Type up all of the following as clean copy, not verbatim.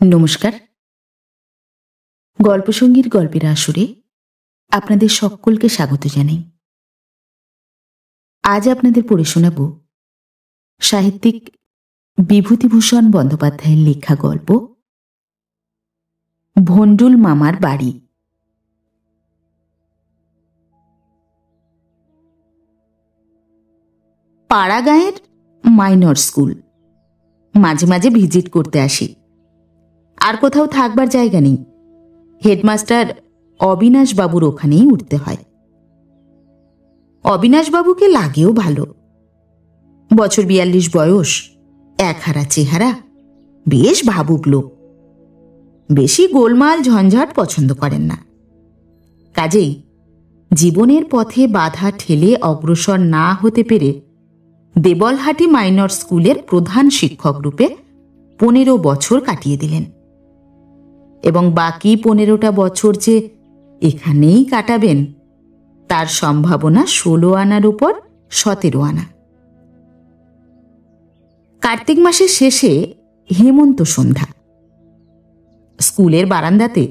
নমস্কার। গল্পসঙ্গীর গল্পের আসরে আপনাদের সকলকে স্বাগত জানাই। আজ আপনাদের পড়ে শোনাব সাহিত্যিক বিভূতিভূষণ বন্দ্যোপাধ্যায়ের লেখা গল্প ভণ্ডুল মামার বাড়ি। পাড়াগাঁয়ের মাইনর স্কুল। মাঝে মাঝে ভিজিট করতে আসি। আর কোথাও থাকবার জায়গা নেই। হেডমাস্টার অবিনাশবাবুর ওখানেই উঠতে হয়। অবিনাশবাবুকে লাগেও ভালো। বছর 42 বয়স, একহারা চেহারা, বেশ ভাবুক লোক। বেশি গোলমাল ঝঞ্ঝাট পছন্দ করেন না। কাজেই জীবনের পথে বাধা ঠেলে অগ্রসর না হতে পেরে দেবলহাটি মাইনর স্কুলের প্রধান শিক্ষক রূপে 15 বছর কাটিয়ে দিলেন এবং বাকি 15টা বছর যে এখানেই কাটাবেন তার সম্ভাবনা 16 আনার উপর 17 আনা। কার্তিক মাসের শেষে হেমন্ত সন্ধ্যা। স্কুলের বারান্দাতে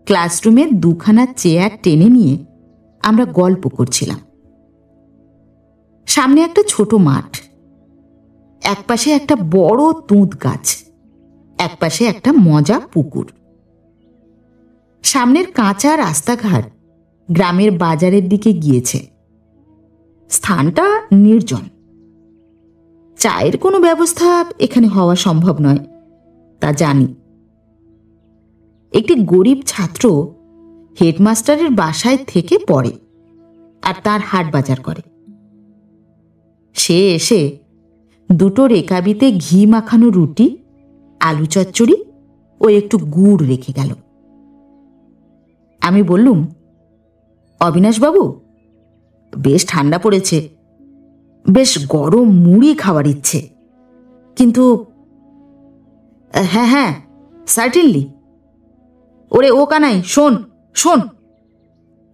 ক্লাসরুমে 2খানা চেয়ার টেনে নিয়ে আমরা গল্প করছিলাম। সামনে একটা ছোট মাঠ, একপাশে একটা বড় তুঁত গাছ, একপাশে একটা মজা পুকুর। সামনের কাঁচা রাস্তাঘাট গ্রামের বাজারের দিকে গিয়েছে। স্থানটা নির্জন। চায়ের কোনো ব্যবস্থা এখানে হওয়া সম্ভব নয়, তা জানি। একটি গরিব ছাত্র হেডমাস্টারের বাসায় থেকে পড়ে আর তার হাট বাজার করে। সে এসে 2টো রেকাবিতে ঘি মাখানো রুটি, আলু চচ্চড়ি ও একটু গুড় রেখে গেল। আমি বললুম, অবিনাশবাবু, বেশ ঠান্ডা পড়েছে, বেশ গরম মুড়ি খাওয়ার ইচ্ছে, কিন্তু হ্যাঁ হ্যাঁ সার্টেনলি। ওরে ও কানাই, শোন শোন,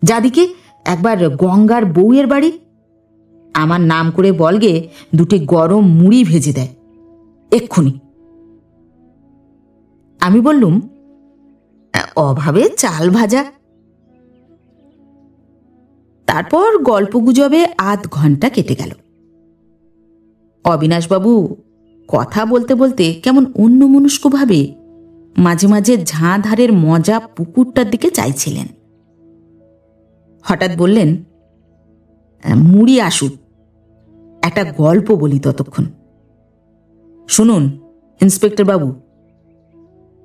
যাদিকে একবার গঙ্গার বউয়ের বাড়ি, আমার নাম করে বলগে 2টে গরম মুড়ি ভেজে দেয় এক্ষুনি। আমি বললুম, অভাবে চাল ভাজা। তারপর গল্পগুজবে আধ ঘন্টা কেটে গেল। অবিনাশবাবু কথা বলতে বলতে কেমন অন্যমনস্কভাবে মাঝে মাঝে ঝাঁ-ধারের মজা পুকুরটার দিকে চাইছিলেন। হঠাৎ বললেন, মুড়ি আসুক, একটা গল্প বলি ততক্ষণ। শুনুন ইন্সপেক্টর বাবু,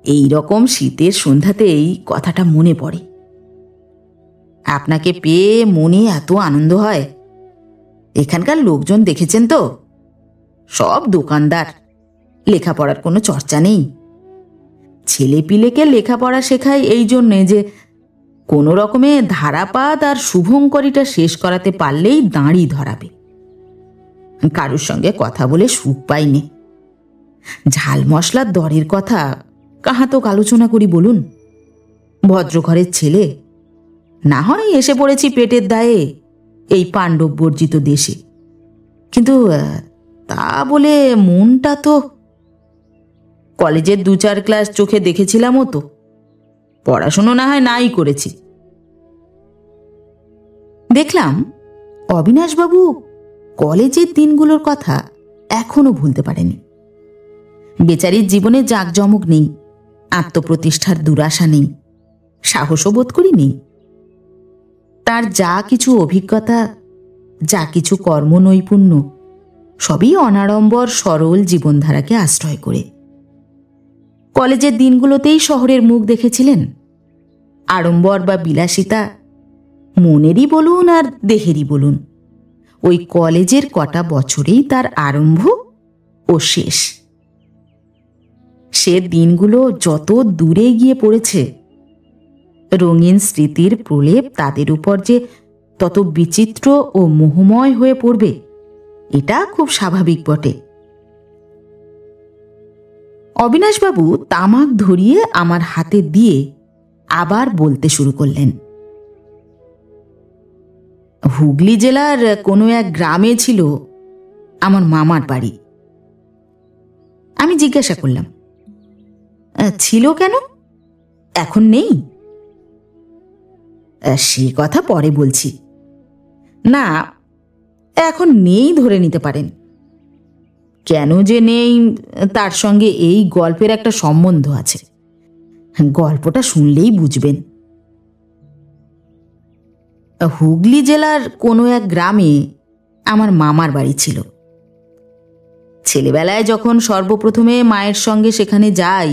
এই রকম শীতের সন্ধ্যাতেই কথাটা মনে পড়ে। আপনাকে পেয়ে মনে এত আনন্দ হয়। এখানকার লোকজন দেখেছেন তো, সব দোকানদার, লেখাপড়ার কোনো চর্চা নেই। ছেলেপিলেকে লেখাপড়া শেখায় এই জন্যে যে কোনো রকমে ধারাপাত আর শুভঙ্করীটা শেষ করাতে পারলেই দাঁড়ি ধরাবে। কারুর সঙ্গে কথা বলে সুখ পাইনি। ঝাল মশলার দরের কথা কাহাতক আলোচনা করি বলুন? ভদ্রঘরের ছেলে, না হয় এসে পড়েছি পেটের দায়ে এই পাণ্ডব বর্জিত দেশে, কিন্তু তা বলে মনটা তো। কলেজের 2-4 ক্লাস চোখে দেখেছিলামও তো, পড়াশুনো না হয় নাই করেছি। দেখলাম অবিনাশবাবু কলেজের দিনগুলোর কথা এখনো ভুলতে পারেনি। বেচারির জীবনে জাঁকজমক নেই, আত্মপ্রতিষ্ঠার দুরাশা নেই, সাহসও বোধ করি নেই। তার যা কিছু অভিজ্ঞতা, যা কিছু কর্মনৈপুণ্য, সবই অনাড়ম্বর সরল জীবনধারাকে আশ্রয় করে। কলেজের দিনগুলোতেই শহরের মুখ দেখেছিলেন। আড়ম্বর বা বিলাসিতা মনেরই বলুন আর দেহেরই বলুন, ওই কলেজের কটা বছরেই তার আরম্ভ ও শেষ। সে দিনগুলো যত দূরে গিয়ে পড়েছে, রঙিন স্মৃতির প্রলেপ তাদের উপর যে তত বিচিত্র ও মোহময় হয়ে পড়বে, এটা খুব স্বাভাবিক বটে। অবিনাশবাবু তামাক ধরিয়ে আমার হাতে দিয়ে আবার বলতে শুরু করলেন। হুগলি জেলার কোনো এক গ্রামে ছিল আমার মামার বাড়ি। আমি জিজ্ঞাসা করলাম, ছিল কেন? এখন নেই? সে কথা পরে বলছি। না, এখন নেই ধরে নিতে পারেন। কেন যে নেই তার সঙ্গে এই গল্পের একটা সম্বন্ধ আছে। গল্পটা শুনলেই বুঝবেন। হুগলি জেলার কোনো এক গ্রামে আমার মামার বাড়ি ছিল। ছেলেবেলায় যখন সর্বপ্রথমে মায়ের সঙ্গে সেখানে যাই,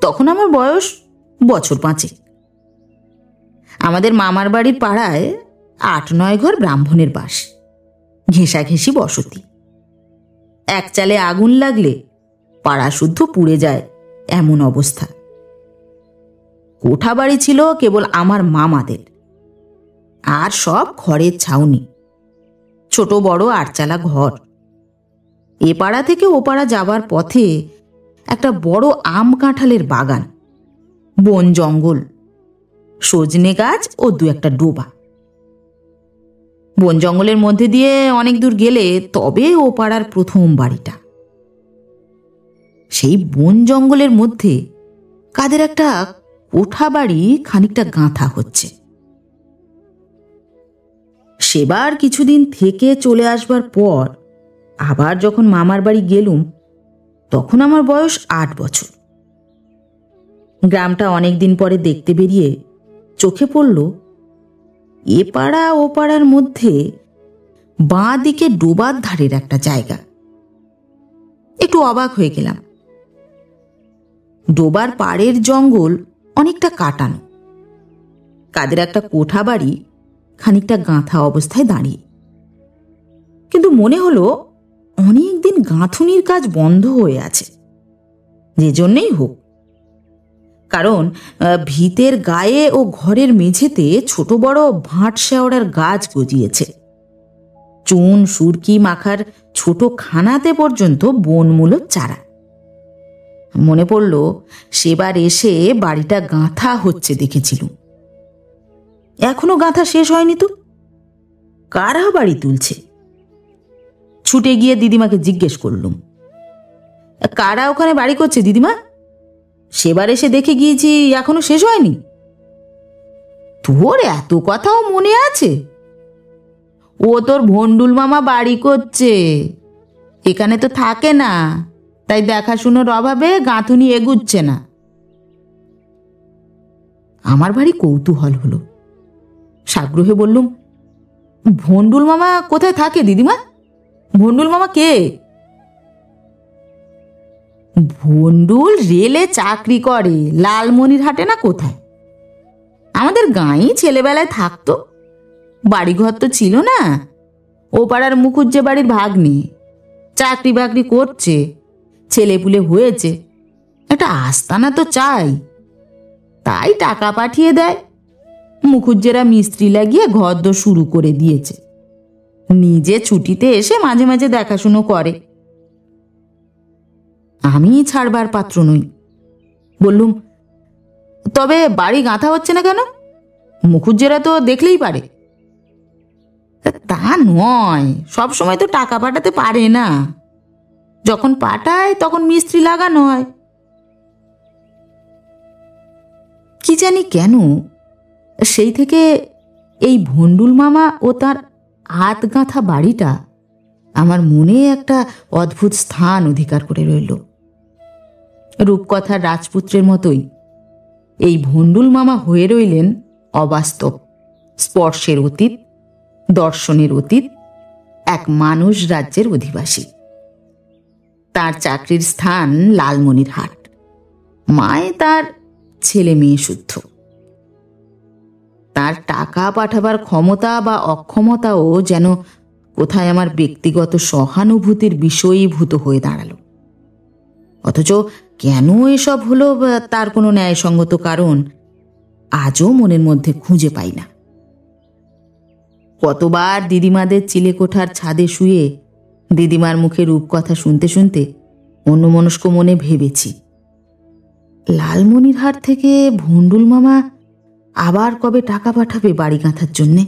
তখন আমার বয়স বছর 5। আমাদের মামার বাড়ির পাড়ায় 8-9 ঘর ব্রাহ্মণের বাস, ঘেঁষাঘেঁষি বসতি। এক চালে আগুন লাগলে পাড়া শুদ্ধ পুড়ে যায়, এমন অবস্থা। কোঠা বাড়ি ছিল কেবল আমার মামাদের, আর সব খড়ের ছাউনি, ছোট বড় 8 চালা ঘর। এ পাড়া থেকে ও পাড়া যাবার পথে একটা বড় আম কাঁঠালের বাগান, বন জঙ্গল, সজনে গাছ ও 2-1টা ডোবা। বন জঙ্গলের মধ্যে দিয়ে অনেক দূর গেলে তবে ও পাড়ার প্রথম বাড়িটা। সেই বন জঙ্গলের মধ্যে কাদের একটা কোঠা বাড়ি খানিকটা গাঁথা হচ্ছে। সেবার কিছুদিন থেকে চলে আসবার পর আবার যখন মামার বাড়ি গেলুম, তখন আমার বয়স 8 বছর। গ্রামটা অনেকদিন পরে দেখতে বেরিয়ে চোখে পড়ল এ পাড়া ও পাড়ার মধ্যে বাঁ দিকে ডোবার ধারের একটা জায়গা। একটু অবাক হয়ে গেলাম। ডোবার পাড়ের জঙ্গল অনেকটা কাটানো, কাদের একটা কোঠা বাড়ি খানিকটা গাঁথা অবস্থায় দাঁড়িয়ে। কিন্তু মনে হলো অনেকদিন গাঁথুনির কাজ বন্ধ হয়ে আছে, যে জন্যেই হোক। কারণ ভিতের গায়ে ও ঘরের মেঝেতে ছোট বড় ভাঁট শেওড়ার গাছ গজিয়েছে। চুন সুরকি মাখার ছোট খানাতে পর্যন্ত বনমূলো চারা। মনে পড়ল সেবার এসে বাড়িটা গাঁথা হচ্ছে দেখেছিলুম। এখনো গাঁথা শেষ হয়নি তো। কারা বাড়ি তুলছে? ছুটে গিয়ে দিদিমাকে জিজ্ঞেস করলুম, কারা ওখানে বাড়ি করছে দিদিমা? সেবার এসে দেখে গিয়েছি এখনো শেষ হয়নি। তোর এত কথাও মনে আছে? ও তোর ভন্ডুল মামা বাড়ি করছে, এখানে তো থাকে না, তাই দেখাশুনোর অভাবে গাঁথুনি এগুচ্ছে না। আমার ভারী কৌতূহল হলো। সাগ্রহে বললুম, ভন্ডুল মামা কোথায় থাকে দিদিমা? ভন্ডুল মামা কে? ভন্ডুল রেলে চাকরি করে, লালমনিরহাটে না কোথায়। আমাদের গাঁয়েই ছেলেবেলায় থাকতো, বাড়িঘর তো ছিল না। ও পাড়ার মুখুজ্জে বাড়ির ভাগ্নি, চাকরি বাকরি করছে, ছেলেপুলে হয়েছে, একটা আস্তানা তো চাই, তাই টাকা পাঠিয়ে দেয়। মুখুজ্জেরা মিস্ত্রি লাগিয়ে ঘরদোর শুরু করে দিয়েছে। নিজে ছুটিতে এসে মাঝে মাঝে দেখাশুনো করে। আমি ছাড়বার পাত্র নই। বললুম, তবে বাড়ি গাঁথা হচ্ছে না কেন? মুখুজ্জেরা তো দেখলেই পারে। তা নয়, সব সময় তো টাকা পাঠাতে পারে না, যখন পাঠায় তখন মিস্ত্রি লাগানো হয়। কি জানি কেন সেই থেকে এই ভন্ডুল মামা ও তার হাত গাঁথা বাড়িটা আমার মনে একটা অদ্ভুত স্থান অধিকার করে রইল। রূপকথার রাজপুত্রের মতোই এই ভন্ডুল মামা হয়ে রইলেন অবাস্তব, স্পর্শের অতীত, দর্শনের অতীত এক মানুষ রাজ্যের অধিবাসী। তার চাকরির স্থান লালমনিরহাট, মায়ে তার ছেলে মেয়ে শুদ্ধ। তার টাকা পাঠাবার ক্ষমতা বা অক্ষমতাও যেন কোথায় আমার ব্যক্তিগত সহানুভূতির বিষয়ীভূত হয়ে দাঁড়ালো। অথচ কেন এসব হলো তার কোনো ন্যায়সঙ্গত কারণ আজও মনের মধ্যে খুঁজে পাই না। কতবার দিদিমাদের চিলেকোঠার ছাদে শুয়ে দিদিমার মুখে রূপকথা শুনতে শুনতে অন্যমনস্ক মনে ভেবেছি, লালমনিরহাট থেকে ভন্ডুল মামা আবার কবে টাকা পাঠাবে বাড়ি গাঁথার জন্যে?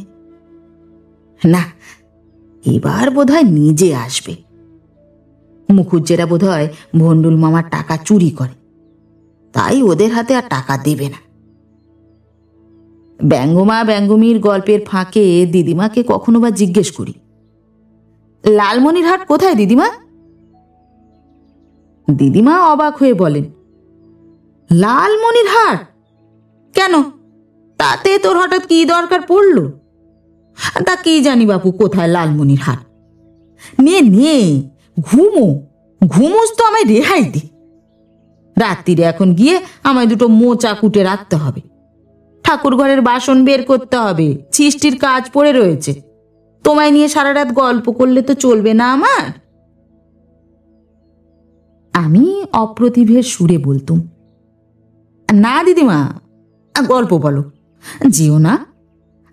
না, এবার বোধহয় নিজে আসবে। মুখুজ্জেরা বোধহয় ভন্ডুল মামার টাকা চুরি করে, তাই ওদের হাতে আর টাকা দেবে না। ব্যঙ্গমা ব্যঙ্গমীর গল্পের ফাঁকে দিদিমাকে কখনো বা জিজ্ঞেস করি, লালমনিরহাট কোথায় দিদিমা? দিদিমা অবাক হয়ে বলেন, লালমনিরহাট কেন? তাতে তোর হঠাৎ কি দরকার পড়ল? তা কি জানি বাপু কোথায় লালমনিরহাট। নে নে ঘুমো, ঘুমোস তো আমায় রেহাই দে। রাত্রিরে এখন গিয়ে আমায় দুটো মোচা কুটে রাখতে হবে, ঠাকুর ঘরের বাসন বের করতে হবে, সৃষ্টির কাজ পড়ে রয়েছে। তোমায় নিয়ে সারা রাত গল্প করলে তো চলবে না আমার। আমি অপ্রতিভের সুরে বলতুম, না দিদিমা, গল্প বলো, যেও না।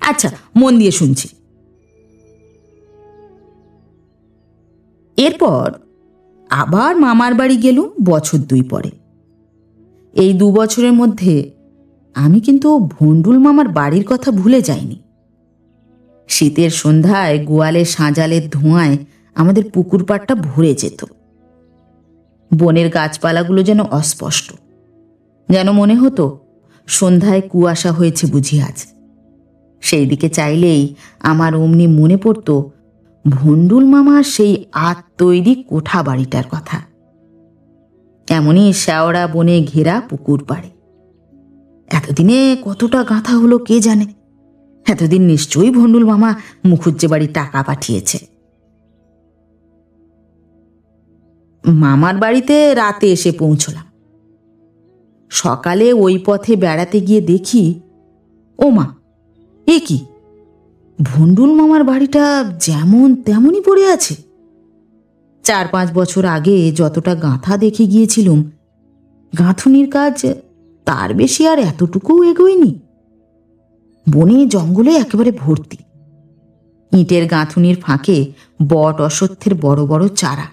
আচ্ছা, মন দিয়ে শুনছি। এরপর আবার মামার বাড়ি গেলুম বছর 2 পরে। এই 2 বছরের মধ্যে আমি কিন্তু ভন্ডুল মামার বাড়ির কথা ভুলে যাইনি। শীতের সন্ধ্যায় গোয়ালে সাঁজালের ধোঁয়ায় আমাদের পুকুর পাড়টা ভরে যেত। বনের গাছপালাগুলো যেন অস্পষ্ট, যেন মনে হতো সন্ধ্যায় কুয়াশা হয়েছে বুঝি আজ। সেই দিকে চাইলেই আমার অমনি মনে পড়ত ভন্ডুল মামার সেই তৈরি কোঠা বাড়িটার কথা। এমনই শ্যাওড়া বনে ঘেরা পুকুর পাড়ে। এতদিনে কতটা গাঁথা হলো কে জানে। এতদিন নিশ্চয়ই ভন্ডুল মামা মুখুজ্জে বাড়ি টাকা পাঠিয়েছে। মামার বাড়িতে রাতে এসে পৌঁছলাম। সকালে ওই পথে বেড়াতে গিয়ে দেখি, ও মা, এ কি, ভন্ডুল মামার বাড়িটা যেমন তেমনই পড়ে আছে। 4-5 বছর আগে যতটা গাঁথা দেখে গিয়েছিলুম, গাঁথুনির কাজ তার বেশি আর এতটুকুও এগোয়নি। বনে জঙ্গলে একেবারে ভর্তি। ইটের গাঁথুনির ফাঁকে বট অশ্বত্থের বড় বড় চারা।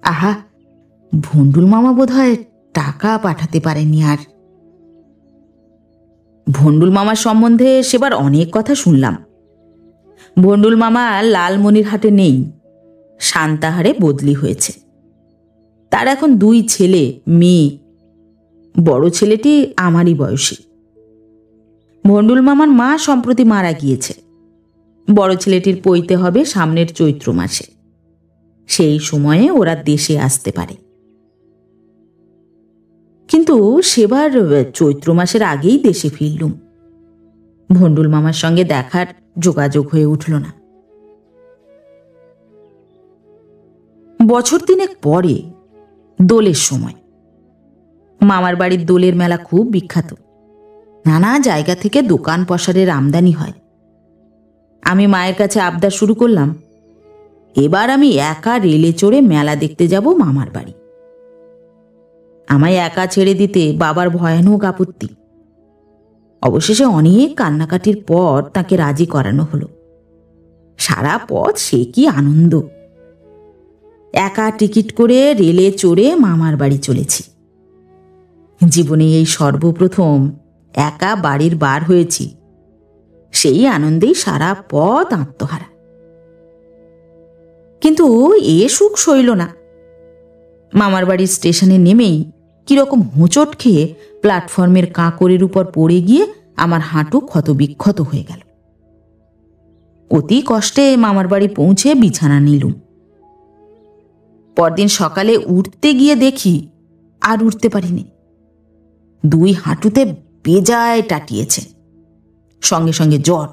আহা, ভন্ডুল মামা বোধহয় টাকা পাঠাতে পারেনি আর। ভন্ডুল মামার সম্বন্ধে সেবার অনেক কথা শুনলাম। ভন্ডুল মামা লালমনিরহাটে নেই, সান্তাহারে বদলি হয়েছে। তার এখন 2 ছেলে মেয়ে। বড় ছেলেটি আমারই বয়সী। ভন্ডুল মামার মা সম্প্রতি মারা গিয়েছে। বড় ছেলেটির পৈতে হবে সামনের চৈত্র মাসে। সেই সময়ে ওরা দেশে আসতে পারে। কিন্তু সেবার চৈত্র মাসের আগেই দেশে ফিরলুম। ভন্ডুল মামার সঙ্গে দেখার যোগাযোগ হয়ে উঠল না। বছর 3 পরে দোলের সময়। মামার বাড়ির দোলের মেলা খুব বিখ্যাত। নানা জায়গা থেকে দোকান পসারের আমদানি হয়। আমি মায়ের কাছে আবদার শুরু করলাম, এবার আমি একা রেলে চড়ে মেলা দেখতে যাব মামার বাড়ি। আমায় একা ছেড়ে দিতে বাবার ভয়ানক আপত্তি। অবশেষে অনেক কান্নাকাটির পর তাকে রাজি করানো হলো। সারা পথ সে কি আনন্দ! একা টিকিট করে রেলে চড়ে মামার বাড়ি চলেছি। জীবনে এই সর্বপ্রথম একা বাড়ির বার হয়েছি। সেই আনন্দেই সারা পথ আত্মহারা। কিন্তু এ সুখ সইল না। মামার বাড়ির স্টেশনে নেমেই কিরকম হোঁচট খেয়ে প্ল্যাটফর্মের কাঁকরের উপর পড়ে গিয়ে আমার হাঁটু ক্ষতবিক্ষত হয়ে গেল। অতি কষ্টে মামার বাড়ি পৌঁছে বিছানা নিলুম। পরদিন সকালে উঠতে গিয়ে দেখি আর উঠতে পারিনি। 2 হাঁটুতে বেজায় টাটিয়েছে, সঙ্গে সঙ্গে জ্বর।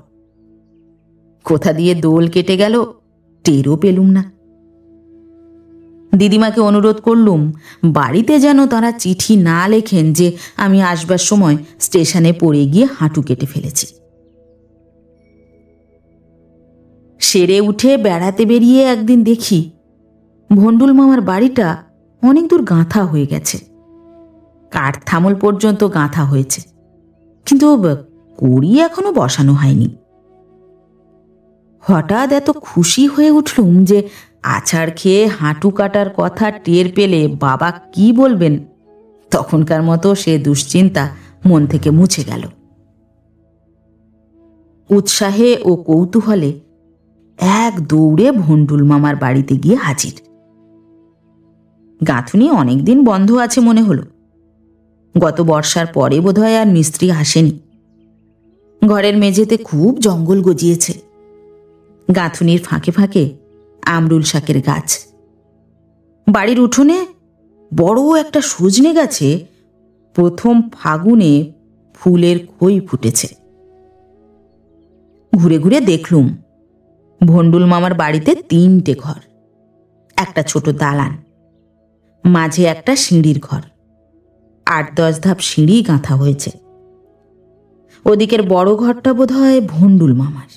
কোথা দিয়ে দোল কেটে গেল টেরও পেলুম না। দিদিমাকে অনুরোধ করলুম বাড়িতে যেন তারা চিঠি না লেখেন যে আমি আসবার সময় স্টেশনে পড়ে গিয়ে হাঁটু কেটে ফেলেছি। সেরে উঠে বেড়াতে বেরিয়ে একদিন দেখি ভন্ডুল মামার বাড়িটা অনেক দূর গাঁথা হয়ে গেছে। কাঠ থামল পর্যন্ত গাঁথা হয়েছে, কিন্তু কড়ি এখনো বসানো হয়নি। হঠাৎ এত খুশি হয়ে উঠলুম যে আছাড় খেয়ে হাঁটু কাটার কথা টের পেলে বাবা কি বলবেন, তখনকার মতো সে দুশ্চিন্তা মন থেকে মুছে গেল। উৎসাহে ও কৌতূহলে এক দৌড়ে ভন্ডুল মামার বাড়িতে গিয়ে হাজির। গাঁথুনি অনেকদিন বন্ধ আছে মনে হলো। গত বর্ষার পরে বোধহয় আর মিস্ত্রি আসেনি। ঘরের মেঝেতে খুব জঙ্গল গজিয়েছে। গাঁথুনির ফাঁকে ফাঁকে আমরুল শাকের গাছ। বাড়ির উঠোনে বড় একটা সজনে গাছে প্রথম ফাগুনে ফুলের খই ফুটেছে। ঘুরে ঘুরে দেখলুম ভন্ডুল মামার বাড়িতে 3টে ঘর, একটা ছোট দালান, মাঝে একটা সিঁড়ির ঘর, 8-10 ধাপ সিঁড়ি গাঁথা হয়েছে। ওদিকের বড় ঘরটা বোধহয় ভন্ডুল মামার।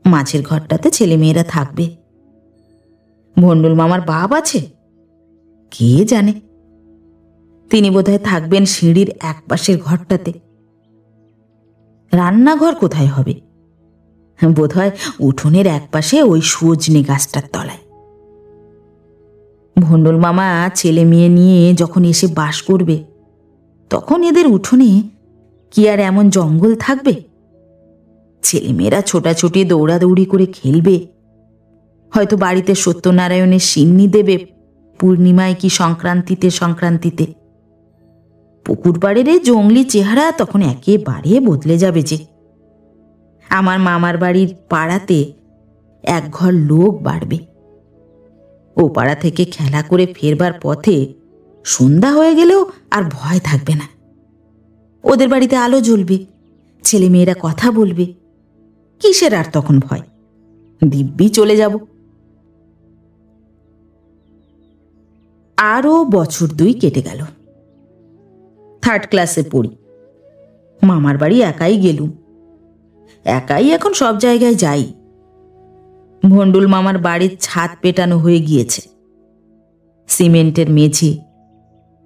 মাঝের ঘরটাতে ছেলেমেয়েরা থাকবে। ভন্ডুল মামার বাপ আছে, কে জানে। তিনি বোধহয় থাকবেন সিঁড়ির এক পাশের ঘরটাতে। রান্নাঘর কোথায় হবে? বোধহয় উঠোনের এক পাশে ওই সজনে গাছটার তলায়। ভন্ডুল মামা ছেলে মেয়ে নিয়ে যখন এসে বাস করবে, তখন এদের উঠোনে কি আর এমন জঙ্গল থাকবে? ছেলেমেয়েরা ছোটাছুটি দৌড়াদৌড়ি করে খেলবে, হয়তো বাড়িতে সত্যনারায়ণের সিন্নি দেবে পূর্ণিমায় কি সংক্রান্তিতে। পুকুর পাড়ের এই জঙ্গলি চেহারা তখন একেবারে বদলে যাবে যে। আমার মামার বাড়ির পাড়াতে এক ঘর লোক বাড়বে। ও পাড়া থেকে খেলা করে ফেরবার পথে সন্ধ্যা হয়ে গেলেও আর ভয় থাকবে না। ওদের বাড়িতে আলো জ্বলবে, ছেলেমেয়েরা কথা বলবে, কিসের আর তখন ভয়? দিব্যি চলে যাব। আরও বছর 2 কেটে গেল। 3rd ক্লাসে পড়ি। মামার বাড়ি একাই গেলুম। একাই এখন সব জায়গায় যাই। ভন্ডুল মামার বাড়ির ছাদ পেটানো হয়ে গিয়েছে। সিমেন্টের মেঝে,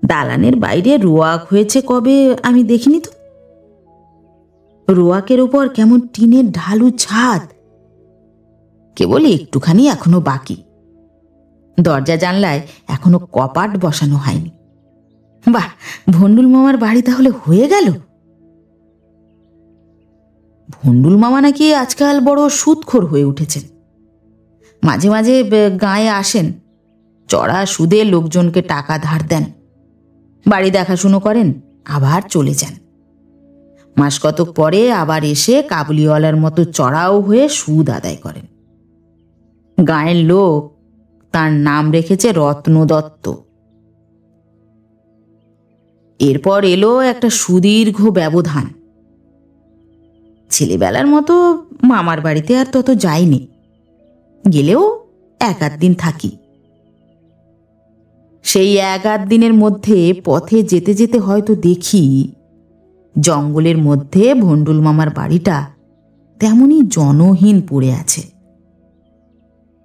দালানের বাইরে রোয়াক হয়েছে কবে আমি দেখিনি তো। রোয়াকের উপর কেমন টিনের ঢালু ছাদ, কেবল একটুখানি এখনো বাকি। দরজা জানলায় এখনো কপাট বসানো হয়নি। বাহ, ভন্ডুল মামার বাড়ি তাহলে হয়ে গেল। ভন্ডুল মামা নাকি আজকাল বড় সুদখোর হয়ে উঠেছেন। মাঝে মাঝে গাঁয়ে আসেন, চড়া সুদে লোকজনকে টাকা ধার দেন, বাড়ি দেখাশুনো করেন, আবার চলে যান। মাস কতক পরে আবার এসে কাবুলিওয়ালার মতো চড়াও হয়ে সুদ আদায় করেন। গাঁয়ের লোক তার নাম রেখেছে রত্ন দত্ত। এরপর এলো একটা সুদীর্ঘ ব্যবধান। ছেলেবেলার মতো মামার বাড়িতে আর তত যাইনি, গেলেও 1-8 দিন থাকি। সেই 1-8 দিনের মধ্যে পথে যেতে যেতে হয়তো দেখি জঙ্গলের মধ্যে ভন্ডুল মামার বাড়িটা তেমনই জনহীন পড়ে আছে।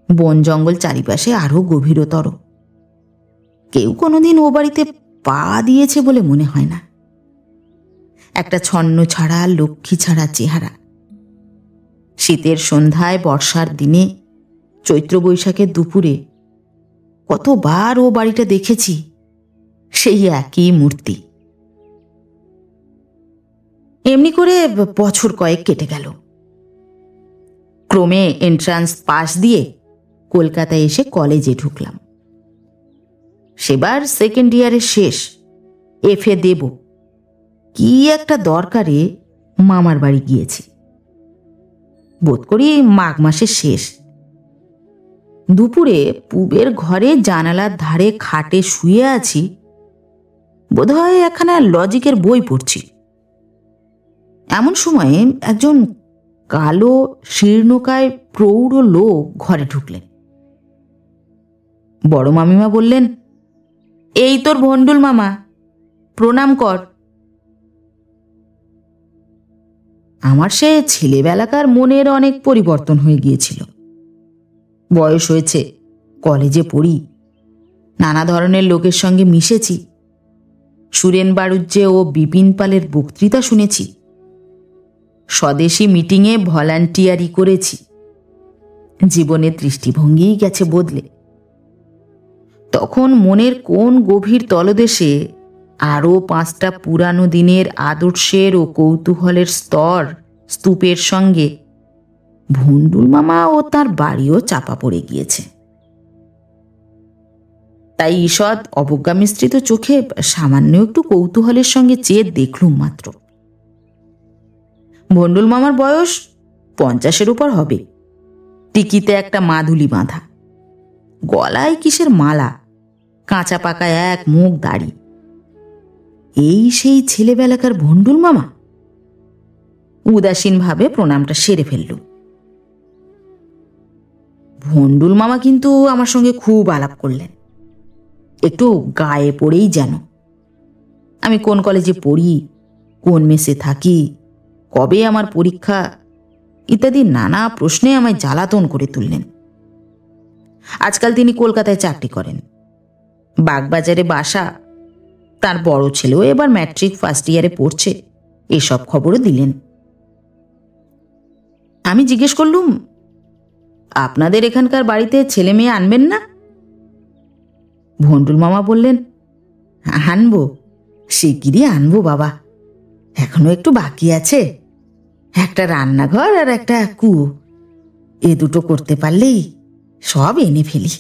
বন জঙ্গল চারিপাশে আরো গভীরতর। কেউ কোনোদিন ও বাড়িতে পা দিয়েছে বলে মনে হয় না। একটা ছন্ন ছাড়া লক্ষ্মী ছাড়া চেহারা। শীতের সন্ধ্যায়, বর্ষার দিনে, চৈত্র বৈশাখের দুপুরে কতবার ও বাড়িটা দেখেছি, সেই একই মূর্তি। এমনি করে বছর কয়েক কেটে গেল। ক্রমে এন্ট্রান্স পাস দিয়ে কলকাতায় এসে কলেজে ঢুকলাম। সেবার 2nd ইয়ারের শেষ, FA দেব। কি একটা দরকারে মামার বাড়ি গিয়েছি। বোধ করি মাঘ মাসের শেষ। দুপুরে পুবের ঘরে জানালার ধারে খাটে শুয়ে আছি, বোধহয় একখানা লজিকের বই পড়ছি। এমন সময়ে একজন কালো শীর্ণকায় প্রৌঢ় লোক ঘরে ঢুকলেন। বড় মামিমা বললেন, এই তোর ভন্ডুল মামা, প্রণাম কর। আমার সে ছেলেবেলাকার মনের অনেক পরিবর্তন হয়ে গিয়েছিল। বয়স হয়েছে, কলেজে পড়ি, নানা ধরনের লোকের সঙ্গে মিশেছি। সুরেন বাড়ুজ্জে ও বিপিন পালের বক্তৃতা শুনেছি, স্বদেশী মিটিংয়ে ভলান্টিয়ারি করেছি। জীবনের দৃষ্টিভঙ্গিই গেছে বদলে। তখন মনের কোন গভীর তলদেশে আরও 5টা পুরানো দিনের আদর্শের ও কৌতূহলের স্তূপের সঙ্গে ভন্ডুল মামা ও তার বাড়িও চাপা পড়ে গিয়েছে। তাই ঈষৎ অবজ্ঞা মিশ্রিত চোখে সামান্য একটু কৌতূহলের সঙ্গে চেয়ে দেখলুম মাত্র। ভণ্ডুল মামার বয়স 50-এর উপর হবে। টিকিতে একটা মাদুলি বাঁধা, গলায় কিসের মালা, কাঁচা পাকা এক মুখ দাড়ি। এই সেই ছেলেবেলাকার ভণ্ডুল মামা? উদাসীনভাবে প্রণামটা সেরে ফেলল। ভণ্ডুল মামা কিন্তু আমার সঙ্গে খুব আলাপ করলেন, একটু গায়ে পড়েই যেন। আমি কোন কলেজে পড়ি, কোন মেসে থাকি, কবে আমার পরীক্ষা ইত্যাদি নানা প্রশ্নে আমায় জ্বালাতন করে তুললেন। আজকাল তিনি কলকাতায় চাকরি করেন, বাগবাজারে বাসা, তার বড় ছেলেও এবার ম্যাট্রিক ফার্স্ট ইয়ারে পড়ছে, এসব খবরও দিলেন। আমি জিজ্ঞেস করলুম, আপনাদের এখানকার বাড়িতে ছেলে মেয়ে আনবেন না? ভণ্ডুল মামা বললেন, আনবো, শিগগিরই আনবো বাবা, এখনো একটু বাকি আছে। একটা রান্নাঘর আর একটা কুয়ো, এ দুটো করতে পারলেই সব এনে ফেলি।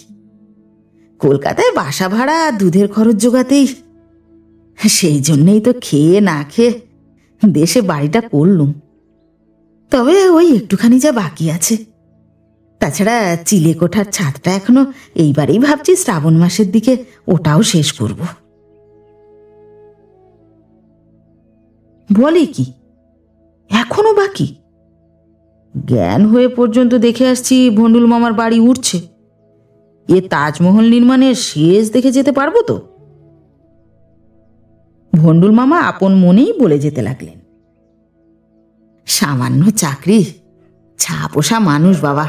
কলকাতায় বাসা ভাড়া দুধের খরচ জোগাতেই, সেই জন্যেই তো খেয়ে না খেয়ে দেশে বাড়িটা করলুম। তবে ওই একটুখানি যা বাকি আছে। তাছাড়া চিলে কোঠার ছাদটা এখনো এইবারেই ভাবছি শ্রাবণ মাসের দিকে ওটাও শেষ করব। বলে কি, এখনো বাকি? জ্ঞান হয়ে পর্যন্ত দেখে আসছি ভণ্ডুল মামার বাড়ি উঠছে। এ তাজমহল নির্মাণের শেষ দেখে যেতে পারবো তো? ভণ্ডুল মামা আপন মনেই বলে যেতে লাগলেন, সামান্য চাকরি, ছাপোষা মানুষ বাবা,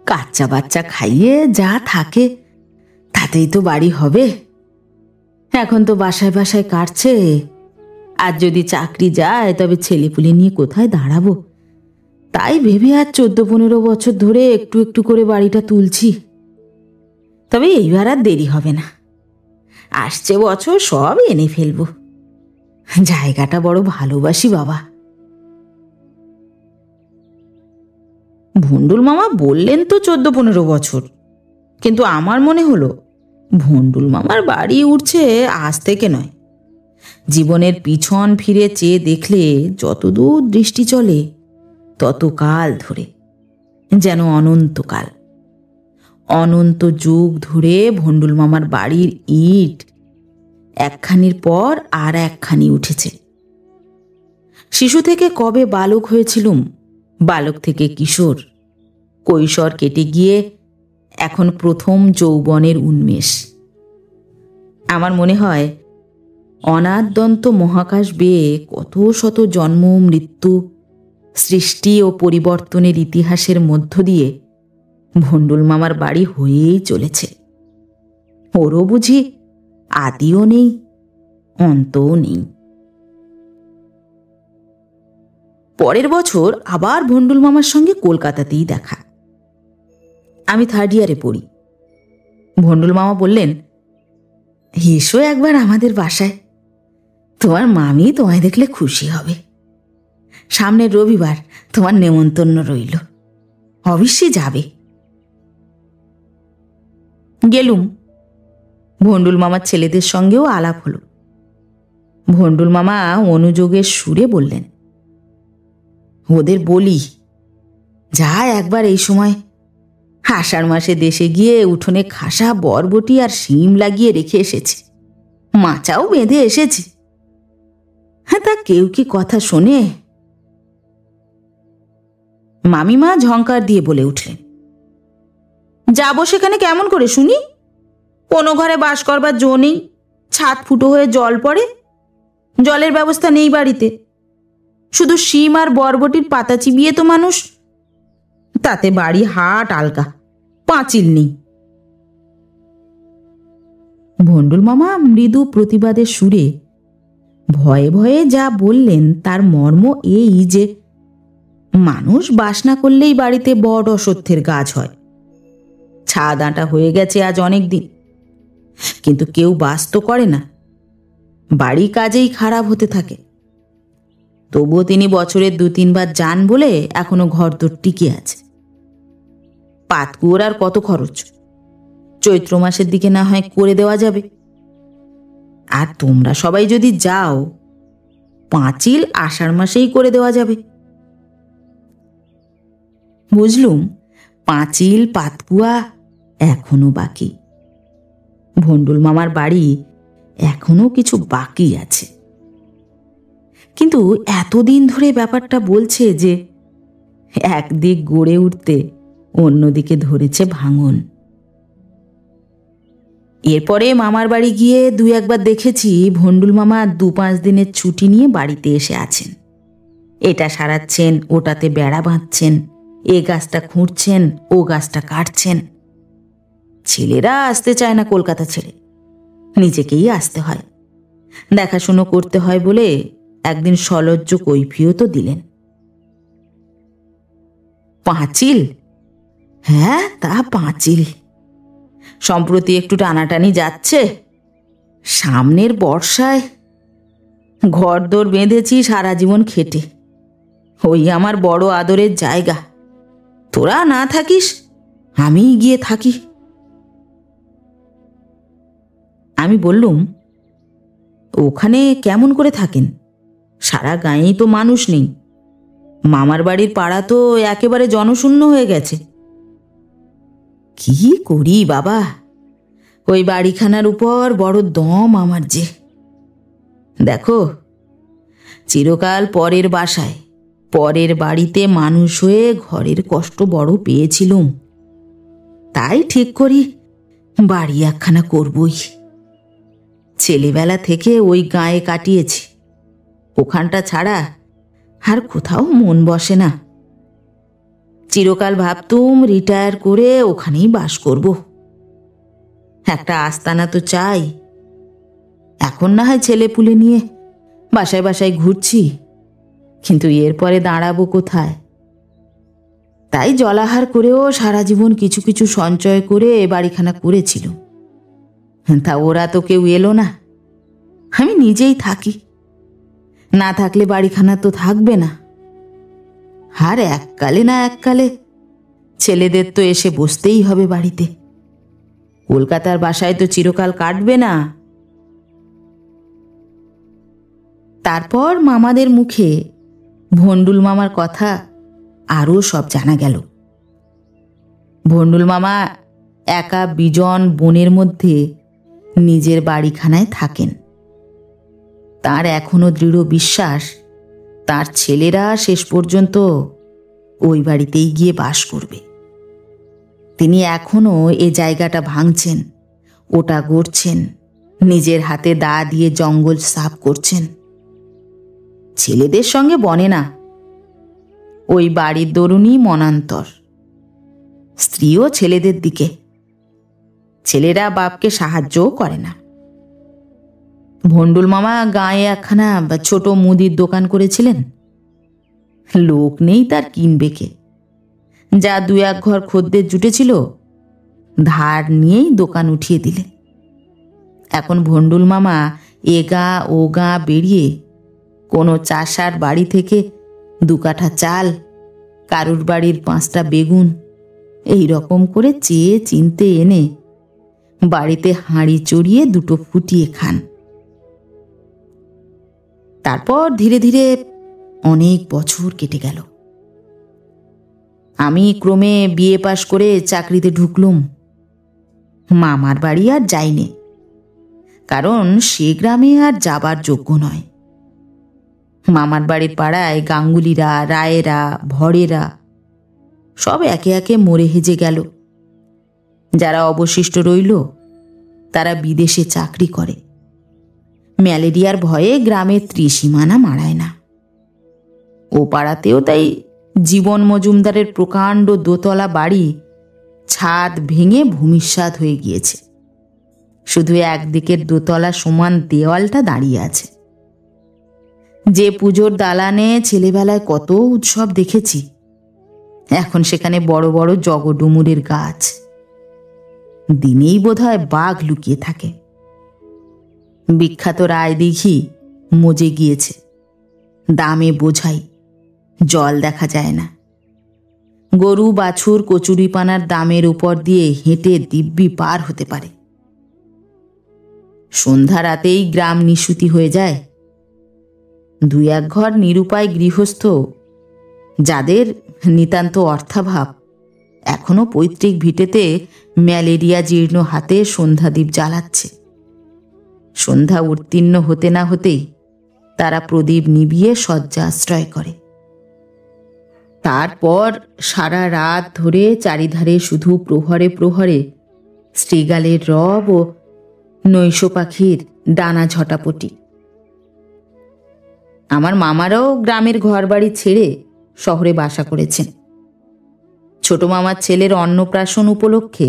কাচ্চা বাচ্চা খাইয়ে যা থাকে তাতেই তো বাড়ি হবে। এখন তো বাসায় বাসায় কাটছে, আর যদি চাকরি যায় তবে ছেলেপুলে নিয়ে কোথায় দাঁড়াবো? তাই ভেবে আজ 14-15 বছর ধরে একটু একটু করে বাড়িটা তুলছি। তবে এইবার আর দেরি হবে না, আসছে বছর সব এনে ফেলবো। জায়গাটা বড় ভালোবাসি বাবা। ভণ্ডুল মামা বললেন তো 14-15 বছর, কিন্তু আমার মনে হলো ভণ্ডুল মামার বাড়ি উঠছে আজ থেকে নয়। জীবনের পিছন ফিরে চেয়ে দেখলে যতদূর দৃষ্টি চলে ততকাল ধরে, যেন অনন্তকাল, অনন্ত যুগ ধরে ভণ্ডুল মামার বাড়ির ইট একখানির পর আর একখানি উঠেছে। শিশু থেকে কবে বালক হয়েছিলুম, বালক থেকে কিশোর, কৈশোর কেটে গিয়ে এখন প্রথম যৌবনের উন্মেষ। আমার মনে হয় অনাদ্যন্ত মহাকাশ বেয়ে কত শত জন্ম মৃত্যু, সৃষ্টি ও পরিবর্তনের ইতিহাসের মধ্য দিয়ে ভণ্ডুল মামার বাড়ি হয়েই চলেছে। ওরও বুঝি আদিও নেই, অন্তও নেই। পরের বছর আবার ভণ্ডুল মামার সঙ্গে কলকাতাতেই দেখা। আমি 3rd ইয়ারে পড়ি। ভণ্ডুল মামা বললেন, এসো একবার আমাদের বাসায়, তোমার মামি তোমায় দেখলে খুশি হবে। সামনের রবিবার তোমার নেমন্তন্ন রইল, অবশ্যই যাবে। গেলুম। ভণ্ডুল মামার ছেলেদের সঙ্গেও আলাপ হলো। ভণ্ডুল মামা অনুযোগের সুরে বললেন, ওদের বলি, যা একবার এই সময় আষাঢ় মাসে দেশে গিয়ে উঠোনে খাসা বরবটি আর শিম লাগিয়ে রেখে এসেছে, মাচাও বেঁধে এসেছে। হ্যাঁ, তা কেউ কি কথা শোনে? মামিমা ঝংকার দিয়ে বলে উঠলেন, যাবো সেখানে কেমন করে শুনি? কোনো ঘরে বাস করবার জো নেই, ছাদ ফুটো হয়ে জল পড়ে, জলের ব্যবস্থা নেই বাড়িতে, শুধু শিম আর বরবটির পাতা চিবিয়ে তো মানুষ, তাতে বাড়ি হাট আলগা, পাঁচিল নেই। ভণ্ডুল মামা মৃদু প্রতিবাদের সুরে ভয়ে ভয়ে যা বললেন তার মর্ম এই যে মানুষ বাস না করলেই বাড়িতে বড় অশ্বত্থের গাছ হয়। ছাদ আঁটা হয়ে গেছে আজ অনেক দিন, কিন্তু কেউ বাস তো করে না, বাড়ি কাজেই খারাপ হতে থাকে। তবুও তিনি বছরে 2-3 বার যান বলে এখনো ঘরদোর টিকে আছে। পাতকুয়োর আর কত খরচ, চৈত্র মাসের দিকে না হয় করে দেওয়া যাবে। আর তোমরা সবাই যদি যাও, পাঁচিল আষাঢ় মাসেই করে দেওয়া যাবে। বুঝলুম, পাঁচিল পাতকুয়া এখনো বাকি। ভন্ডুল মামার বাড়ি এখনো কিছু বাকি আছে, কিন্তু এতদিন ধরে ব্যাপারটা বলছে যে একদিক গড়ে উঠতে অন্যদিকে ধরেছে ভাঙন। এরপরে মামার বাড়ি গিয়ে দুই একবার দেখেছি ভন্ডুল মামা 2-5 দিনের ছুটি নিয়ে বাড়িতে এসে আছেন। এটা সারাচ্ছেন, ওটাতে বেড়া বাঁধছেন, এ গাছটা খুঁড়ছেন, ও গাছটা কাটছেন। ছেলেরা আসতে চায় না কলকাতা ছেড়ে, নিজেকেই আসতে হয়, দেখাশুনো করতে হয় বলে একদিন সলজ্জ কৈফিয়তও দিলেন। পাঁচিল? হ্যাঁ, তা পাঁচিল সম্প্রতি একটু টানাটানি যাচ্ছে। সামনের বর্ষায় ঘরদোর বেঁধেছি সারা জীবন খেটে, ওই আমার বড় আদরের জায়গা। তোরা না থাকিস, আমিই গিয়ে থাকি। আমি বললুম, ওখানে কেমন করে থাকেন? সারা গাঁয়েই তো মানুষ নেই, মামার বাড়ির পাড়া তো একেবারে জনশূন্য হয়ে গেছে। কি করি বাবা, ওই বাড়িখানার উপর বড় দম আমার যে। দেখো, চিরকাল পরের বাসায়, পরের বাড়িতে মানুষ হয়ে ঘরের কষ্ট বড় পেয়েছিলুম, তাই ঠিক করি বাড়ি একখানা করবই। ছেলেবেলা থেকে ওই গাঁয়ে কাটিয়েছি, ওখানটা ছাড়া আর কোথাও মন বসে না। চিরকাল ভাবতুম রিটায়ার করে ওখানেই বাস করব। একটা আস্তানা তো চাই। এখন না হয় ছেলেপুলে নিয়ে বাসায় বাসায় ঘুরছি, কিন্তু এরপরে দাঁড়াবো কোথায়? তাই জলাহার করেও সারা জীবন কিছু কিছু সঞ্চয় করে এ বাড়িখানা করেছিল। তা ওরা তো কেউ এলো না, আমি নিজেই থাকি। না থাকলে বাড়িখানা তো থাকবে না। আর এককালে না এককালে ছেলেদের তো এসে বসতেই হবে বাড়িতে। কলকাতার বাসায় তো চিরকাল কাটবে না। তারপর মামাদের মুখে ভন্ডুল মামার কথা আরও সব জানা গেল। ভন্ডুল মামা একা বিজন বনের মধ্যে নিজের বাড়িখানায় থাকেন। তার এখনো দৃঢ় বিশ্বাস তার ছেলেরা শেষ পর্যন্ত ওই বাড়িতেই গিয়ে বাস করবে। তিনি এখনো এ জায়গাটা ভাঙছেন, ওটা গড়ছেন, নিজের হাতে দা দিয়ে জঙ্গল সাফ করছেন। ছেলেদের সঙ্গে বনে না, ওই বাড়ির দরুনই মনান্তর। স্ত্রীও ছেলেদের দিকে, ছেলেরা বাপকে সাহায্যও করে না। ভন্ডুল মামা গাঁয়ে একখানা ছোট মুদির দোকান করেছিলেন। লোক নেই তার কিনবে কে, যা 2-1 ঘর খদ্দের জুটেছিল ধার নিয়েই দোকান উঠিয়ে দিলে। এখন ভন্ডুল মামা এ গাঁ ও গাঁ বেরিয়ে কোনো চাষার বাড়ি থেকে 2 কাঠা চাল, কারুর বাড়ির 5টা বেগুন, এই রকম করে চেয়ে চিনতে এনে বাড়িতে হাঁড়ি চড়িয়ে 2টো ফুটিয়ে খান। তারপর ধীরে ধীরে অনেক বছর কেটে গেল। আমি ক্রমে বিএ পাশ করে চাকরিতে ঢুকলুম। মামার বাড়ি আর যাইনি, কারণ সে গ্রামে আর যাবার যোগ্য নয়। মামার বাড়ির পাড়ায় গাঙ্গুলিরা, রায়েরা, ভরেরা সব একে একে মরে হেজে গেল। যারা অবশিষ্ট রইল তারা বিদেশে চাকরি করে। ম্যালেরিয়ার ভয়ে গ্রামের ত্রিসীমানা মারায় না। ও পাড়াতেও তাই জীবন মজুমদারের প্রকাণ্ড দোতলা বাড়ি ছাদ ভেঙে ভূমিসাৎ হয়ে গিয়েছে। শুধু একদিকের দোতলা সমান দেওয়ালটা দাঁড়িয়ে আছে। যে পুজোর দালানে ছেলেবেলায় কত উৎসব দেখেছি, এখন সেখানে বড় বড় জগডুমুরের গাছ। দিনেই বোধহয় বাঘ লুকিয়ে থাকে। বিখ্যাত রায় দিঘি মজে গিয়েছে, দামে বোঝাই, জল দেখা যায় না। গরু বাছুর কচুরিপানার দামের উপর দিয়ে হেঁটে দিব্যি পার হতে পারে। সন্ধ্যা রাতেই গ্রাম নিশুতি হয়ে যায়। দুই এক ঘর নিরুপায় গৃহস্থ, যাদের নিতান্ত অর্থাভাব, এখনো পৈতৃক ভিটেতে ম্যালেরিয়া জীর্ণ হাতে সন্ধ্যাদীপ জ্বালাচ্ছে। সন্ধ্যা উত্তীর্ণ হতে না হতেই তারা প্রদীপ নিভিয়ে শয্যা আশ্রয় করে। তারপর সারা রাত ধরে চারিধারে শুধু প্রহরে প্রহরে শ্রীগালের রব ও নৈশ পাখির ডানা ঝটাপটি। আমার মামারাও গ্রামের ঘরবাড়ি ছেড়ে শহরে বাসা করেছেন। ছোট মামার ছেলের অন্নপ্রাশন উপলক্ষে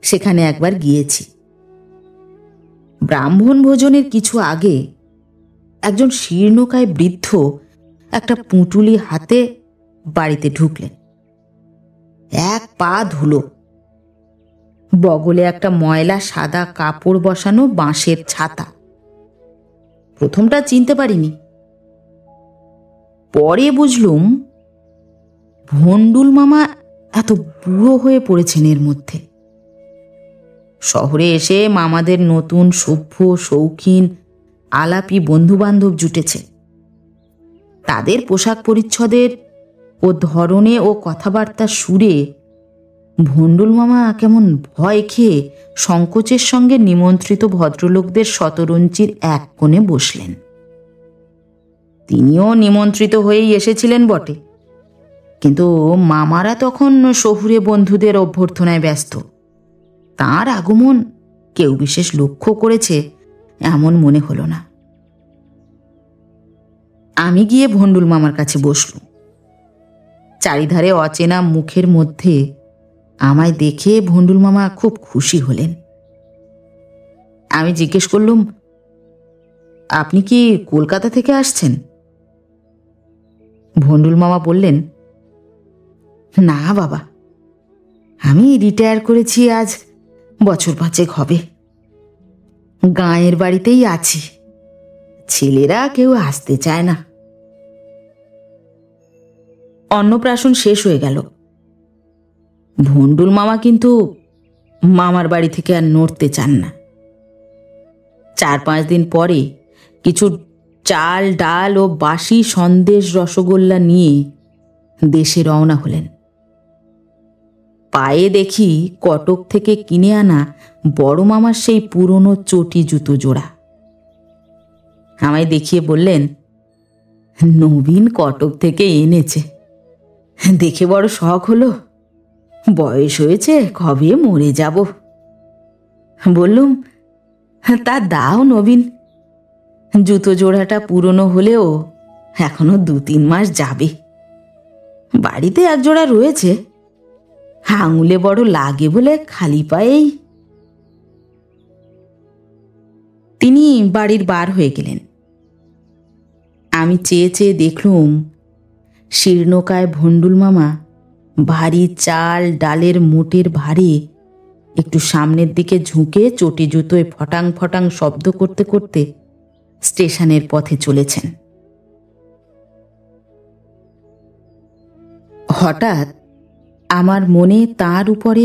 সেখানে একবার গিয়েছি। ব্রাহ্মণ ভোজনের কিছু আগে একজন শীর্ণকায় বৃদ্ধ একটা পুঁটুলি হাতে বাড়িতে ঢুকলেন। এক পা ধুলো, বগলে একটা ময়লা সাদা কাপড় বসানো বাঁশের ছাতা। প্রথমটা চিনতে পারিনি, পরে বুঝলুম ভন্ডুল মামা এত বুড়ো হয়ে পড়েছেন এর মধ্যে। শহরে এসে মামাদের নতুন সভ্য শৌখিন আলাপি বন্ধুবান্ধব জুটেছে। তাদের পোশাক পরিচ্ছদের ও ধরনে ও কথাবার্তার সুরে ভন্ডুল মামা কেমন ভয় খেয়ে সংকোচের সঙ্গে নিমন্ত্রিত ভদ্রলোকদের শতরঞ্চির এক কোণে বসলেন। তিনিও নিমন্ত্রিত হয়েই এসেছিলেন বটে, কিন্তু মামারা তখন শহুরে বন্ধুদের অভ্যর্থনায় ব্যস্ত। তাঁর আগমন কেউ বিশেষ লক্ষ্য করেছে এমন মনে হলো না। আমি গিয়ে ভন্ডুল মামার কাছে বসলুম। চারিধারে অচেনা মুখের মধ্যে আমায় দেখে ভন্ডুল মামা খুব খুশি হলেন। আমি জিজ্ঞেস করলুম, আপনি কি কলকাতা থেকে আসছেন? ভন্ডুল মামা বললেন, না বাবা, আমি রিটায়ার করেছি আজ বছর 5 হবে। গাঁয়ের বাড়িতেই আছি, ছেলেরা কেউ আসতে চায় না। অন্নপ্রাশন শেষ হয়ে গেল। ভন্ডুল মামা কিন্তু মামার বাড়ি থেকে আর নড়তে চান না। 4-5 দিন পরে কিছু চাল ডাল ও বাসি সন্দেশ রসগোল্লা নিয়ে দেশে রওনা হলেন। পায়ে দেখি কটক থেকে কিনে আনা বড় মামার সেই পুরনো চটি জুতো জোড়া। আমায় দেখিয়ে বললেন, নবীন কটক থেকে এনেছে, দেখে বড় শখ হলো। বয়স হয়েছে, কবে মরে যাব। বললুম, তা দাও নবীন। জুতো জোড়াটা পুরনো হলেও এখনো 2-3 মাস যাবে। বাড়িতে এক জোড়া রয়েছে, আঙুলে বড় লাগে বলে খালি পায়েই। তিনি বাড়ির বার হয়ে গেলেন। আমি চেয়ে চেয়ে দেখলুম শীর্ণকায় ভন্ডুল মামা ভারী চাল ডালের মোটের ভারে একটু সামনের দিকে ঝুঁকে চটি জুতোয় ফটাং ফটাং শব্দ করতে করতে স্টেশনের পথে চলেছেন। হঠাৎ আমার মনে তার উপরে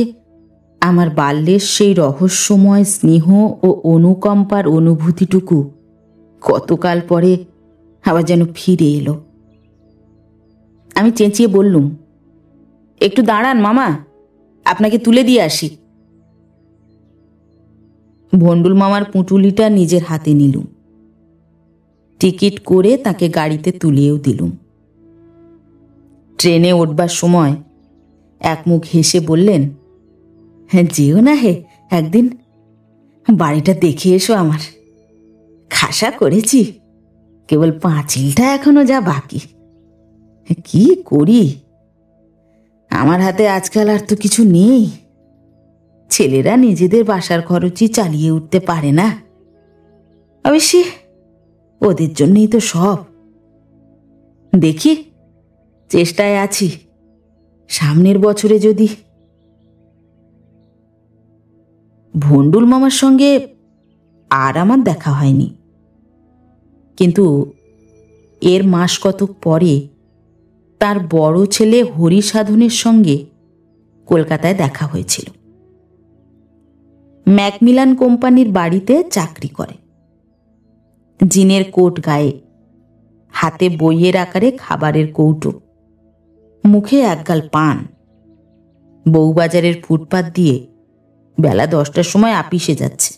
আমার বাল্যের সেই রহস্যময় স্নেহ ও অনুকম্পার অনুভূতিটুকু কতকাল পরে আবার যেন ফিরে এলো। আমি চেঁচিয়ে বললুম, একটু দাঁড়ান মামা, আপনাকে তুলে দিয়ে আসি। ভন্ডুল মামার পুঁটুলিটা নিজের হাতে নিলুম, টিকিট করে তাকে গাড়িতে তুলিয়েও দিলুম। ট্রেনে উঠবার সময় এক মুখ হেসে বললেন, হ্যাঁ যেও না হে, একদিন বাড়িটা দেখে এসো আমার। খাসা করেছি, কেবল পাঁচিলটা এখনো যা বাকি। কি করি, আমার হাতে আজকাল আর তো কিছু নেই। ছেলেরা নিজেদের বাসার খরচই চালিয়ে উঠতে পারে না। অবশ্য ওদের জন্যই তো সব। দেখি, চেষ্টায় আছি, সামনের বছরে যদি। ভন্ডুল মামার সঙ্গে আর আমার দেখা হয়নি, কিন্তু এর মাস কতক পরে তার বড় ছেলে হরিসাধনের সঙ্গে কলকাতায় দেখা হয়েছিল। ম্যাকমিলান কোম্পানির বাড়িতে চাকরি করে। জিনের কোট গায়ে, হাতে বইয়ের আকারে খাবারের কৌটো, মুখে একগাল পান। বউবাজারের ফুটপাত দিয়ে বেলা 10টার সময় আপিসে যাচ্ছে।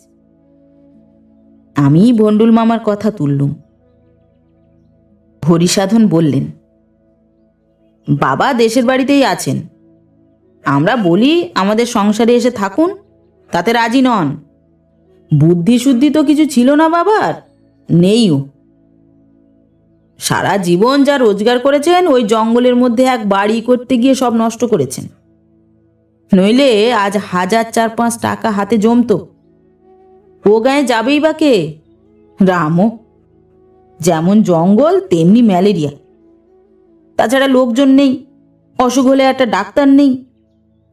আমি ভন্ডুল মামার কথা তুললুম। হরিসাধন বললেন, বাবা দেশের বাড়িতেই আছেন। আমরা বলি আমাদের সংসারে এসে থাকুন, তাতে রাজি নন। বুদ্ধি শুদ্ধি তো কিছু ছিল না বাবার, নেইও। সারা জীবন যা রোজগার করেছেন ওই জঙ্গলের মধ্যে এক বাড়ি করতে গিয়ে সব নষ্ট করেছেন। নইলে আজ 1000-4-5 টাকা হাতে জমতো। ও গায়ে যাবেই বা কে? রামও যেমন জঙ্গল তেমনি ম্যালেরিয়া। তাছাড়া লোকজন নেই, অসুখ হলে একটা ডাক্তার নেই।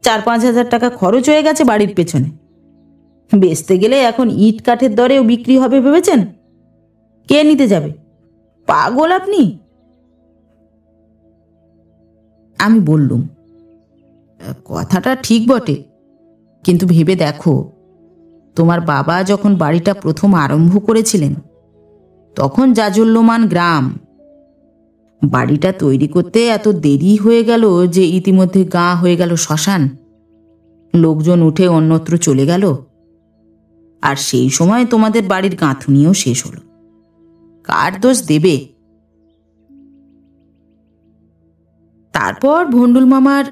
4-5 হাজার টাকা খরচ হয়ে গেছে বাড়ির পেছনে। বেচতে গেলে এখন ইট কাঠের দরেও বিক্রি হবে ভেবেছেন? কে নিতে যাবে? পাগল আপনি? আমি বললুম, কথাটা ঠিক বটে, কিন্তু ভেবে দেখো, তোমার বাবা যখন বাড়িটা প্রথম আরম্ভ করেছিলেন তখন জাজল্যমান গ্রাম। বাড়িটা তৈরি করতে এত দেরি হয়ে গেল যে ইতিমধ্যে গাঁ হয়ে গেল শ্মশান। লোকজন উঠে অন্যত্র চলে গেল, আর সেই সময় তোমাদের বাড়ির গাঁথুনিও শেষ হলো। কার দোষ দেবে? তারপর ভন্ডুল মামার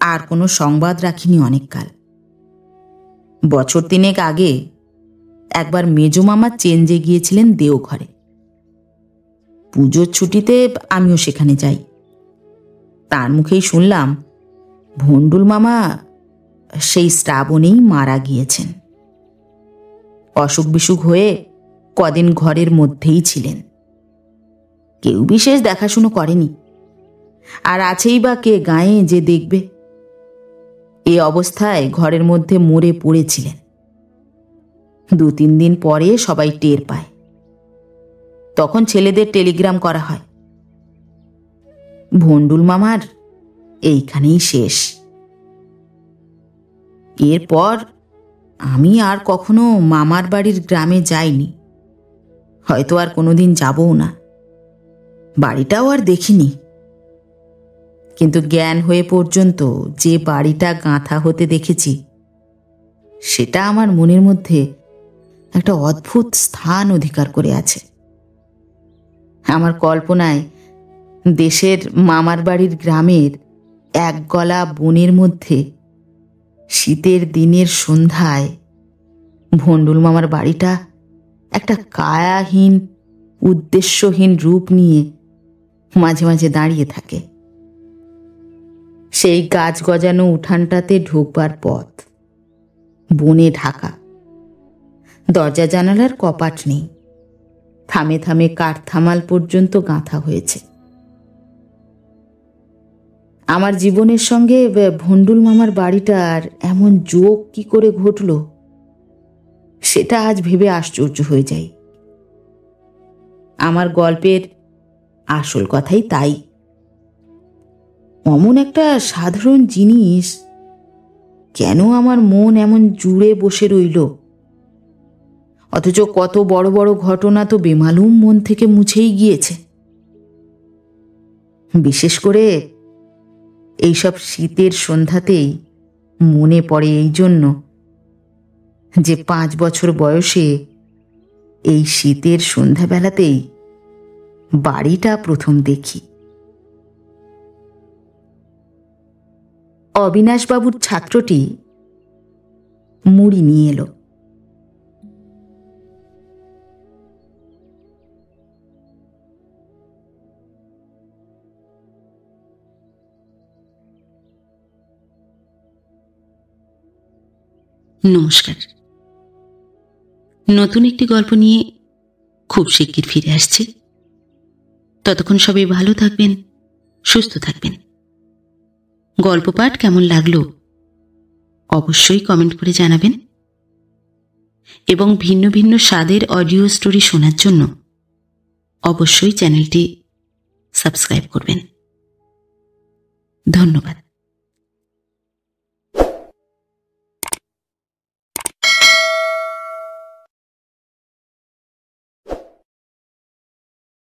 আর কোনো সংবাদ রাখিনি অনেককাল। বছর 3 আগে একবার মেজো মামা চেঞ্জে গিয়েছিলেন দেওঘরে। পুজোর ছুটিতে আমিও সেখানে যাই। তার মুখেই শুনলাম ভন্ডুল মামা সেই শ্রাবণেই মারা গিয়েছেন। অসুখ বিসুখ হয়ে কদিন ঘরের মধ্যেই ছিলেন। কেউ বিশেষ দেখাশুনো করেনি, আর আছেই বা কে গায়ে যে দেখবে। এ অবস্থায় ঘরের মধ্যে মরে পড়েছিলেন। 2-3 দিন পরে সবাই টের পায়। তখন ছেলেদের টেলিগ্রাম করা হয়। ভন্ডুল মামার এইখানেই শেষ। এরপর আমি আর কখনো মামার বাড়ির গ্রামে যাইনি, হয়তো আর কোনোদিন যাবও না। বাড়িটাও আর দেখিনি। কিন্তু জ্ঞান হয়ে পর্যন্ত যে বাড়িটা গাঁথা হতে দেখেছি, সেটা আমার মনের মধ্যে একটা অদ্ভুত স্থান অধিকার করে আছে। আমার কল্পনায় দেশের মামার বাড়ির গ্রামের এক গলা বনের মধ্যে শীতের দিনের সন্ধ্যায় ভন্ডুল মামার বাড়িটা একটা কায়াহীন, উদ্দেশ্যহীন রূপ নিয়ে মাঝে মাঝে দাঁড়িয়ে থাকে। সেই গাছ গজানো উঠানটাতে ঢুকবার পথ বনে ঢাকা। দরজা জানালার কপাট নেই। থামে থামে কাঠ থামাল পর্যন্ত গাঁথা হয়েছে। আমার জীবনের সঙ্গে ভন্ডুল মামার বাড়িটার এমন যোগ কি করে ঘটল, সেটা আজ ভেবে আশ্চর্য হয়ে যাই। আমার গল্পের আসল কথাই তাই। অমন একটা সাধারণ জিনিস কেন আমার মন এমন জুড়ে বসে রইল, অথচ কত বড় বড় ঘটনা তো বেমালুম মন থেকে মুছেই গিয়েছে। বিশেষ করে এইসব শীতের সন্ধ্যাতেই মনে পড়ে এই জন্য যে 5 বছর বয়সে এই শীতের সন্ধ্যাবেলাতেই বাড়িটা প্রথম দেখি। অবিনাশবাবুর ছাত্রটি মুড়ি নিয়ে এলো। নমস্কার। নতুন একটি গল্প নিয়ে খুব শিগগির ফিরে আসছি। ততক্ষণ সবাই ভালো থাকবেন, সুস্থ থাকবেন। গল্প পাঠ কেমন লাগলো অবশ্যই কমেন্ট করে জানাবেন, এবং ভিন্ন ভিন্ন স্বাদের অডিও স্টোরি শোনার জন্য অবশ্যই চ্যানেলটি সাবস্ক্রাইব করবেন। ধন্যবাদ।